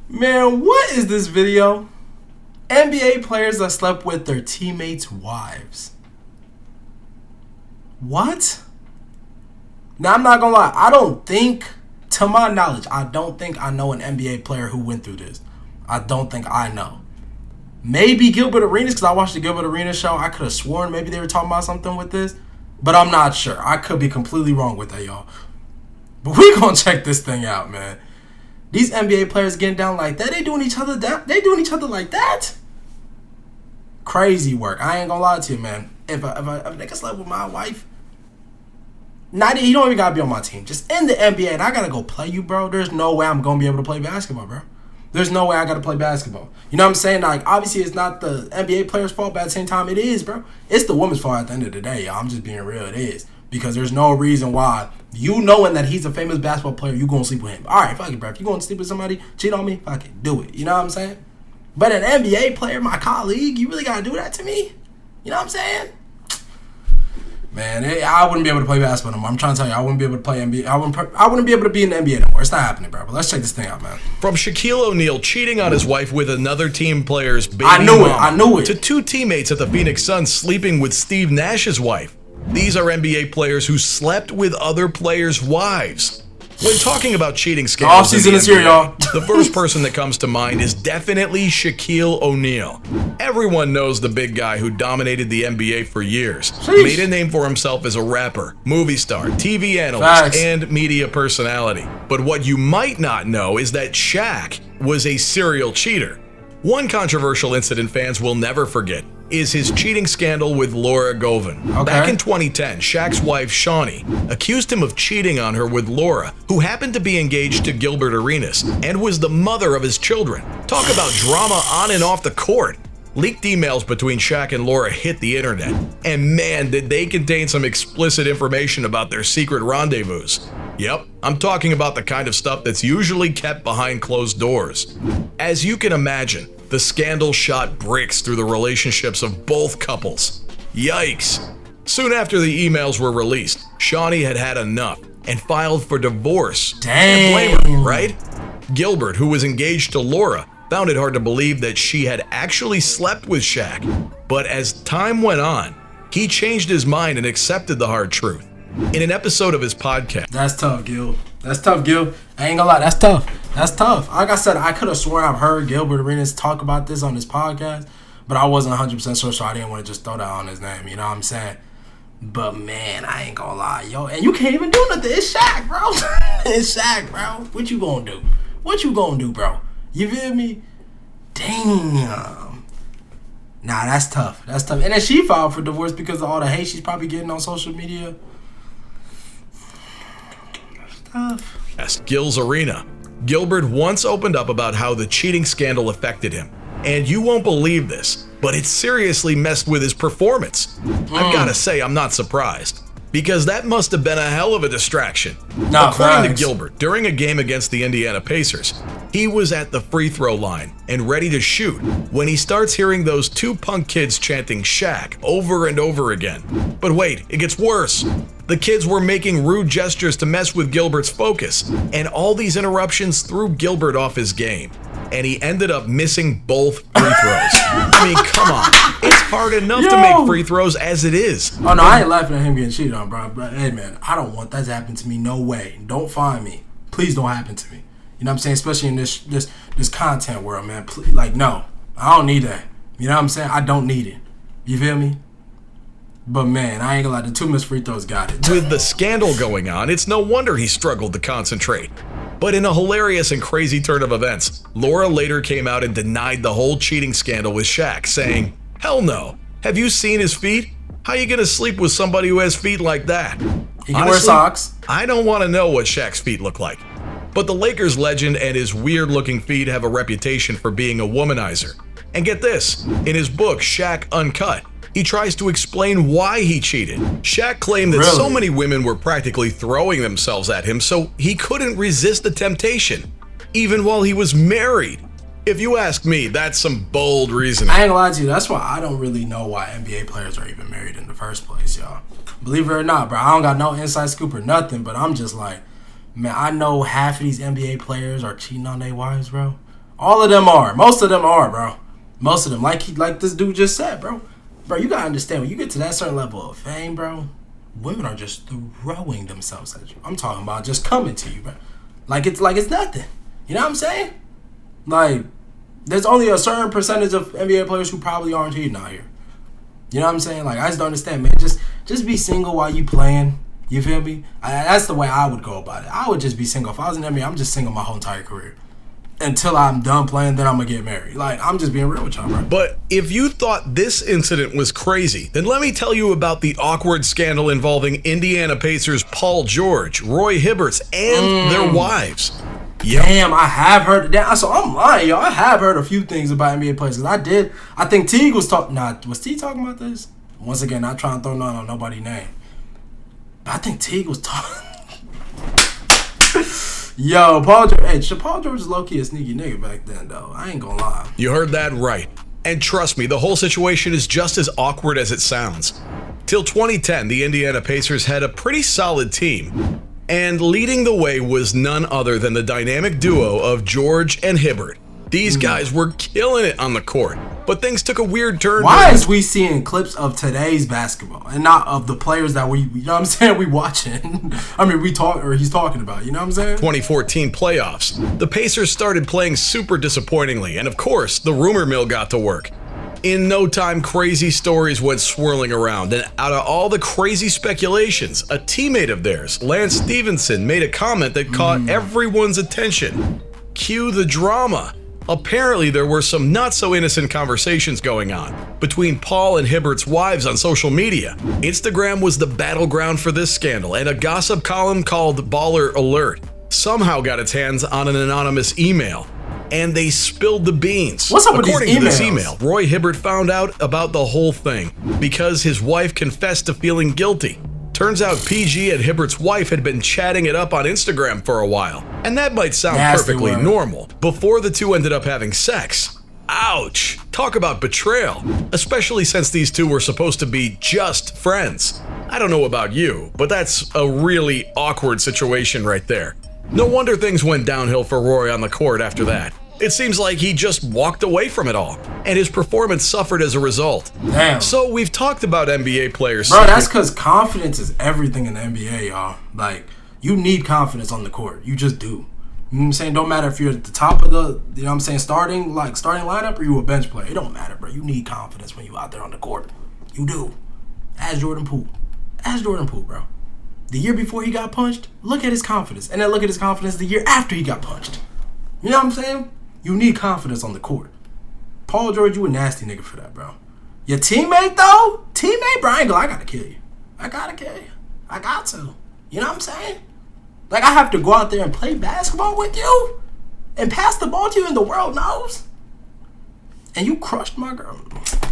Man, what is this video? NBA players that slept with their teammates' wives. What? Now, I'm not gonna lie. I don't think, to my knowledge, I don't think I know an NBA player who went through this. I don't think I know. Maybe Gilbert Arenas, because I watched the Gilbert Arenas show. I could have sworn maybe they were talking about something with this. But I'm not sure. I could be completely wrong with that, y'all. But we gonna check this thing out, man. These NBA players getting down like that. They doing each other down. They doing each other like that. Crazy work. I ain't gonna lie to you, man. If a nigga slept with my wife, he don't even gotta be on my team. Just in the NBA, and I gotta go play you, bro. There's no way I'm gonna be able to play basketball, bro. There's no way I gotta play basketball. You know what I'm saying? Like, obviously, it's not the NBA player's fault, but at the same time, it is, bro. It's the woman's fault at the end of the day, y'all. I'm just being real. It is. Because there's no reason why you knowing that he's a famous basketball player, you gonna sleep with him. All right, fuck it, bro. If you gonna sleep with somebody, cheat on me, fuck it, do it. You know what I'm saying? But an NBA player, my colleague, you really gotta do that to me? You know what I'm saying? Man, I wouldn't be able to play basketball no more. I'm trying to tell you, I wouldn't be able to play NBA. I wouldn't be able to be in the NBA no more. It's not happening, bro. But let's check this thing out, man. From Shaquille O'Neal cheating on his wife with another team player's baby I knew it. to two teammates at the Phoenix Suns sleeping with Steve Nash's wife. These are NBA players who slept with other players' wives. When talking about cheating scandals, Offseason is here, y'all. The first person that comes to mind is definitely Shaquille O'Neal. Everyone knows the big guy who dominated the NBA for years. Sheesh. Made a name for himself as a rapper, movie star, TV analyst, Facts. and media personality. But what you might not know is that Shaq was a serial cheater. One controversial incident fans will never forget is his cheating scandal with Laura Govan. Okay. Back in 2010, Shaq's wife, Shawnee, accused him of cheating on her with Laura, who happened to be engaged to Gilbert Arenas and was the mother of his children. Talk about drama on and off the court. Leaked emails between Shaq and Laura hit the internet, and man, did they contain some explicit information about their secret rendezvous. Yep, I'm talking about the kind of stuff that's usually kept behind closed doors. As you can imagine, the scandal shot bricks through the relationships of both couples. Yikes! Soon after the emails were released, Shawnee had had enough and filed for divorce. Damn. Can't blame her, right? Gilbert, who was engaged to Laura, found it hard to believe that she had actually slept with Shaq. But as time went on, he changed his mind and accepted the hard truth. In an episode of his podcast. That's tough, Gil. That's tough, Gil. I ain't gonna lie. That's tough. That's tough. Like I said, I could have sworn I've heard Gilbert Arenas talk about this on his podcast, but I wasn't 100% sure, so I didn't want to just throw that on his name. You know what I'm saying? But man, I ain't gonna lie, yo. And you can't even do nothing. It's Shaq, bro. It's Shaq, bro. What you gonna do? What you gonna do, bro? You feel me? Damn. Nah, that's tough. That's tough. And then she filed for divorce because of all the hate she's probably getting on social media. That's tough. Yes, Gil's Arena. Gilbert once opened up about how the cheating scandal affected him. And you won't believe this, but it seriously messed with his performance. I've gotta say, I'm not surprised. Because that must have been a hell of a distraction. According to Gilbert, during a game against the Indiana Pacers, he was at the free throw line and ready to shoot when he starts hearing those two punk kids chanting Shaq over and over again. But wait, it gets worse. The kids were making rude gestures to mess with Gilbert's focus, and all these interruptions threw Gilbert off his game. And he ended up missing both free throws. I mean, come on. It's hard enough to make free throws as it is. Oh, no, I ain't laughing at him getting cheated on, bro. But, hey, man, I don't want that to happen to me. No way. Don't find me. Please don't happen to me. You know what I'm saying? Especially in this content world, man. Please, like, no. I don't need that. You know what I'm saying? I don't need it. You feel me? But, man, I ain't gonna lie. The two missed free throws got it. With the scandal going on, it's no wonder he struggled to concentrate. But in a hilarious and crazy turn of events, Laura later came out and denied the whole cheating scandal with Shaq, saying, "Hell no. Have you seen his feet? How you gonna sleep with somebody who has feet like that?" He can wear socks. I don't want to know what Shaq's feet look like. But the Lakers legend and his weird-looking feet have a reputation for being a womanizer. And get this, in his book, Shaq Uncut, he tries to explain why he cheated. Shaq claimed that so many women were practically throwing themselves at him, so he couldn't resist the temptation, even while he was married. If you ask me, that's some bold reasoning. I ain't gonna lie to you, that's why I don't really know why NBA players are even married in the first place, y'all. Believe it or not, bro, I don't got no inside scoop or nothing, but I'm just like, man, I know half of these NBA players are cheating on their wives, bro. All of them are. Most of them are, bro. Most of them, like this dude just said, bro. Bro, you gotta understand, when you get to that certain level of fame, bro, women are just throwing themselves at you. I'm talking about just coming to you, bro. Like it's nothing. You know what I'm saying? Like, there's only a certain percentage of NBA players who probably aren't cheating out here. You know what I'm saying? Like, I just don't understand, man. Just be single while you playing. You feel me? That's the way I would go about it. I would just be single. If I was in NBA, I'm just single my whole entire career. Until I'm done playing, then I'm going to get married. Like, I'm just being real with y'all, bro. But if you thought this incident was crazy, then let me tell you about the awkward scandal involving Indiana Pacers Paul George, Roy Hibberts, and their wives. Yep. Damn, I have heard that. So I'm lying, y'all. I have heard a few things about NBA players. Cause I think Teague was talking. Was Teague talking about this? Once again, not trying to throw none on nobody's name. But I think Teague was talking. Yo, Paul George was low-key a sneaky nigga back then, though. I ain't gonna lie. You heard that right. And trust me, the whole situation is just as awkward as it sounds. Till 2010, the Indiana Pacers had a pretty solid team. And leading the way was none other than the dynamic duo of George and Hibbert. These guys were killing it on the court, but things took a weird turn. Why is we seeing clips of today's basketball and not of the players that you know what I'm saying, we watching? I mean, he's talking about, you know what I'm saying? 2014 playoffs. The Pacers started playing super disappointingly, and of course, the rumor mill got to work. In no time, crazy stories went swirling around, and out of all the crazy speculations, a teammate of theirs, Lance Stevenson, made a comment that caught everyone's attention. Cue the drama. Apparently, there were some not-so-innocent conversations going on between Paul and Hibbert's wives on social media. Instagram was the battleground for this scandal, and a gossip column called Baller Alert somehow got its hands on an anonymous email. And they spilled the beans. What's up with these emails? According to this email, Roy Hibbert found out about the whole thing because his wife confessed to feeling guilty. Turns out PG and Hibbert's wife had been chatting it up on Instagram for a while. And that might sound perfectly normal before the two ended up having sex. Ouch! Talk about betrayal, especially since these two were supposed to be just friends. I don't know about you, but that's a really awkward situation right there. No wonder things went downhill for Roy on the court after that. It seems like he just walked away from it all, and his performance suffered as a result. Damn. So we've talked about NBA players. Bro, that's because confidence is everything in the NBA, y'all. Like, you need confidence on the court. You just do. You know what I'm saying? Don't matter if you're at the top of the, you know what I'm saying, starting lineup or you a bench player. It don't matter, bro. You need confidence when you out there on the court. You do. Ask Jordan Poole. Bro. The year before he got punched, look at his confidence. And then look at his confidence the year after he got punched. You know what I'm saying? You need confidence on the court. Paul George, you a nasty nigga for that, bro. Your teammate, though? Bro, I gotta kill you. I got to. You know what I'm saying? Like, I have to go out there and play basketball with you? And pass the ball to you and the world knows? And you crushed my girl.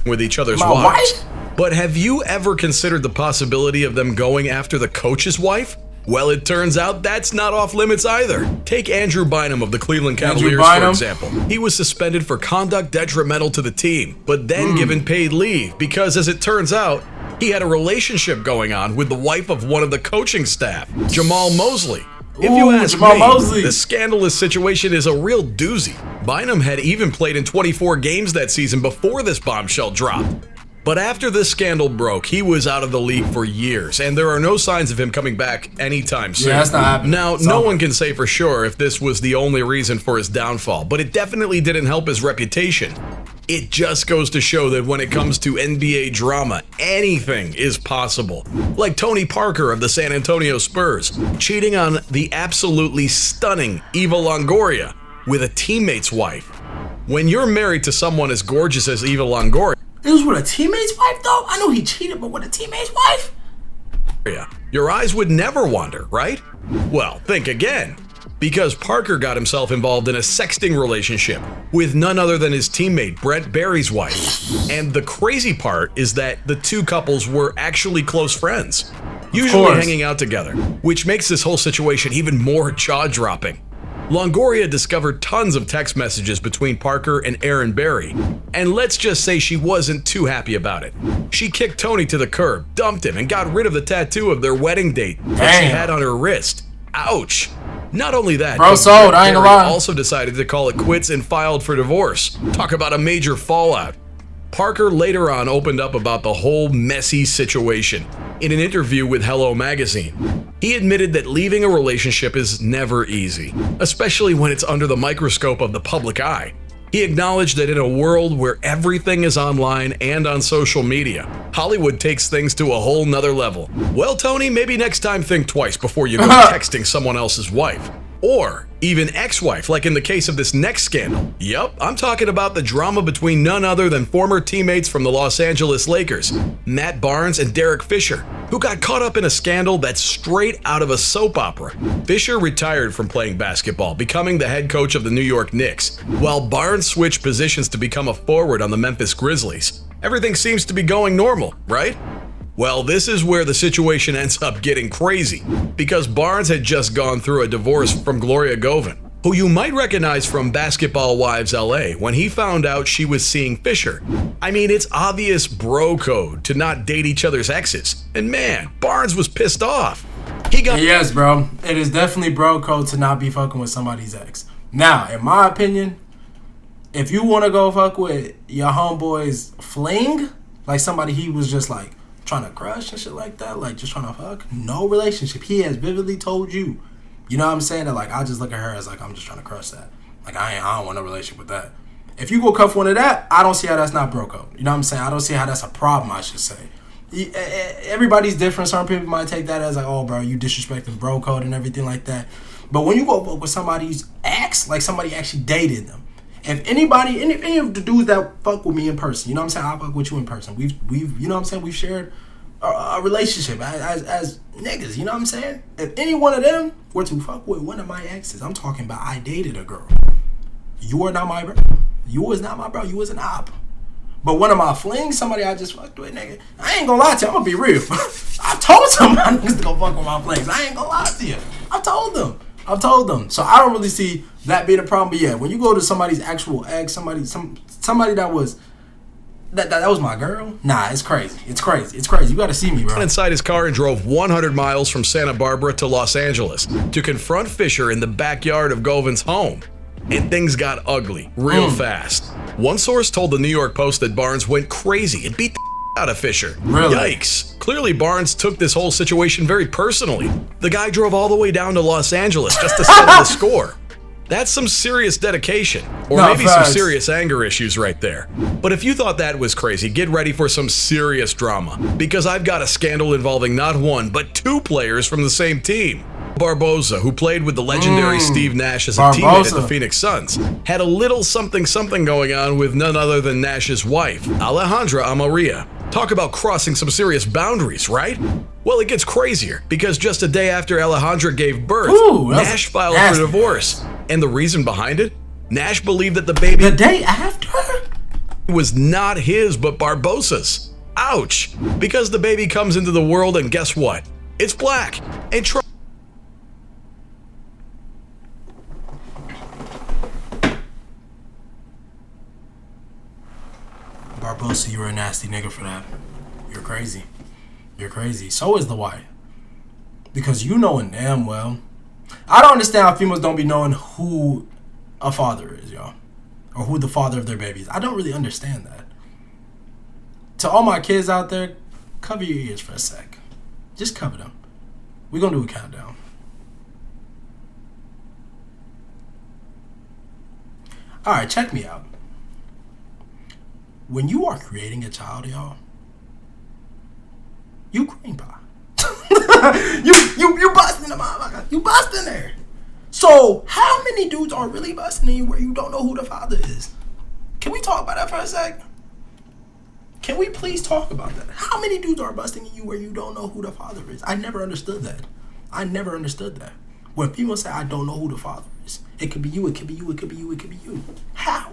With each other's my wives. Wife? But have you ever considered the possibility of them going after the coach's wife? Well, it turns out that's not off limits either. Take Andrew Bynum of the Cleveland Cavaliers, for example. He was suspended for conduct detrimental to the team, but then given paid leave because, as it turns out, he had a relationship going on with the wife of one of the coaching staff, Jamal Mosley. If you ask me, the scandalous situation is a real doozy. Bynum had even played in 24 games that season before this bombshell dropped. But after this scandal broke, he was out of the league for years, and there are no signs of him coming back anytime soon. Yeah, that's not happening. Now, no one can say for sure if this was the only reason for his downfall, but it definitely didn't help his reputation. It just goes to show that when it comes to NBA drama, anything is possible. Like Tony Parker of the San Antonio Spurs, cheating on the absolutely stunning Eva Longoria with a teammate's wife. When you're married to someone as gorgeous as Eva Longoria, it was with a teammate's wife, though? I know he cheated, but with a teammate's wife? your eyes would never wander, right? Well, think again. Because Parker got himself involved in a sexting relationship with none other than his teammate Brent Barry's wife. And the crazy part is that the two couples were actually close friends, usually hanging out together, which makes this whole situation even more jaw-dropping. Longoria discovered tons of text messages between Parker and Aaron Barry, and let's just say she wasn't too happy about it. She kicked Tony to the curb, dumped him, and got rid of the tattoo of their wedding date that she had on her wrist. Ouch! Not only that, Bro sold, I ain't gonna lie. also decided to call it quits and filed for divorce. Talk about a major fallout. Parker later on opened up about the whole messy situation in an interview with Hello Magazine. He admitted that leaving a relationship is never easy, especially when it's under the microscope of the public eye. He acknowledged that in a world where everything is online and on social media, Hollywood takes things to a whole nother level. Well, Tony, maybe next time think twice before you go texting someone else's wife. Or even ex-wife, like in the case of this next scandal. Yup, I'm talking about the drama between none other than former teammates from the Los Angeles Lakers, Matt Barnes and Derek Fisher, who got caught up in a scandal that's straight out of a soap opera. Fisher retired from playing basketball, becoming the head coach of the New York Knicks, while Barnes switched positions to become a forward on the Memphis Grizzlies. Everything seems to be going normal, right? Well, this is where the situation ends up getting crazy, because Barnes had just gone through a divorce from Gloria Govan, who you might recognize from Basketball Wives LA when he found out she was seeing Fisher. I mean, it's obvious bro code to not date each other's exes, and man, Barnes was pissed off. Yes, bro, it is definitely bro code to not be fucking with somebody's ex. Now, in my opinion, if you want to go fuck with your homeboy's fling, like somebody he was just like trying to crush and shit like that, like just trying to fuck, no relationship. He has vividly told you, you know what I'm saying, that like I just look at her as like I'm just trying to crush that. Like I don't want no relationship with that. If you go cuff one of that, I don't see how that's not bro code. You know what I'm saying? I don't see how that's a problem, I should say. Everybody's different. Some people might take that as like, oh bro, you disrespecting bro code and everything like that. But when you go fuck with somebody's ex, like somebody actually dated them. If any of the dudes that fuck with me in person, you know what I'm saying, I fuck with you in person. We've you know what I'm saying, we've shared a relationship as niggas, you know what I'm saying? If any one of them were to fuck with one of my exes, I'm talking about I dated a girl. You are not my bro. You was not my bro. You was an op. But one of my flings, somebody I just fucked with, nigga, I ain't gonna lie to you. I'm gonna be real. I told some of my niggas to go fuck with my flings. I ain't gonna lie to you. I've told them. So I don't really see that being a problem. But yeah, when you go to somebody's actual ex, somebody that was that was my girl, nah, it's crazy. It's crazy. You gotta see me, bro. Inside his car and drove 100 miles from Santa Barbara to Los Angeles to confront Fisher in the backyard of Govan's home. And things got ugly real fast. One source told the New York Post that Barnes went crazy and beat the out of Fisher. Really? Yikes. Clearly Barnes took this whole situation very personally. The guy drove all the way down to Los Angeles just to settle the score. That's some serious dedication, or maybe some serious anger issues right there. But if you thought that was crazy, get ready for some serious drama, because I've got a scandal involving not one, but two players from the same team. Barbosa, who played with the legendary Steve Nash as a teammate at the Phoenix Suns, had a little something going on with none other than Nash's wife, Alejandra Amarilla. Talk about crossing some serious boundaries, right? Well, it gets crazier, because just a day after Alejandra gave birth, Nash filed for divorce. And the reason behind it? Nash believed that the baby... The day after? ...was not his, but Barbosa's. Ouch! Because the baby comes into the world and guess what? It's black. And Barbosa, you were a nasty nigga for that. You're crazy. So is the wife. Because you knowing damn well. I don't understand how females don't be knowing who a father is, y'all. Or who the father of their baby is. I don't really understand that. To all my kids out there, cover your ears for a sec. Just cover them. We're going to do a countdown. Alright, check me out. When you are creating a child, y'all, you cream pie. you busting the motherfucker. You busting there. So how many dudes are really busting in you where you don't know who the father is? Can we talk about that for a sec? Can we please talk about that? How many dudes are busting in you where you don't know who the father is? I never understood that. When people say I don't know who the father is, it could be you, it could be you, it could be you, it could be you. How?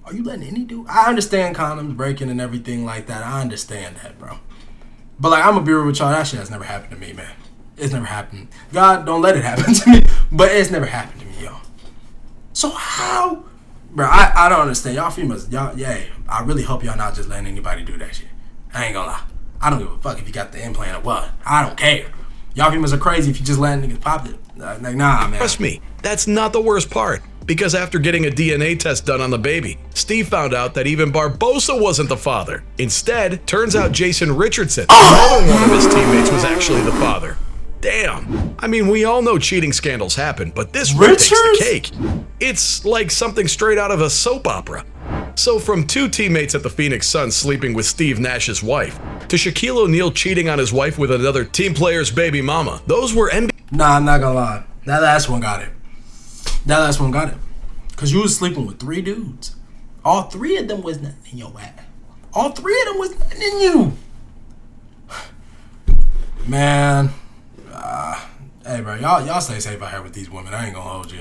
Are you letting any dude? I understand condoms breaking and everything like that. I understand that, bro. But like, I'm gonna be real with y'all. That shit has never happened to me, man. It's never happened. God, don't let it happen to me. But it's never happened to me, y'all. So how? Bro, I don't understand. Y'all females, y'all, yeah. I really hope y'all not just letting anybody do that shit. I ain't gonna lie. I don't give a fuck if you got the implant or what. I don't care. Y'all females are crazy if you just letting niggas pop it. Like, nah, man. Trust me, that's not the worst part. Because after getting a DNA test done on the baby, Steve found out that even Barbosa wasn't the father. Instead, turns out Jason Richardson, another one of his teammates, was actually the father. Damn. I mean, we all know cheating scandals happen, but this one takes the cake. It's like something straight out of a soap opera. So from 2 teammates at the Phoenix Suns sleeping with Steve Nash's wife, to Shaquille O'Neal cheating on his wife with another team player's baby mama, those were NBA. Nah, I'm not gonna lie. That last one got it. That last one got it. Because you was sleeping with 3 dudes. All 3 of them was nothing in your ass. All 3 of them was nothing in you. Man. Hey, bro. Y'all stay safe out here with these women. I ain't gonna hold you.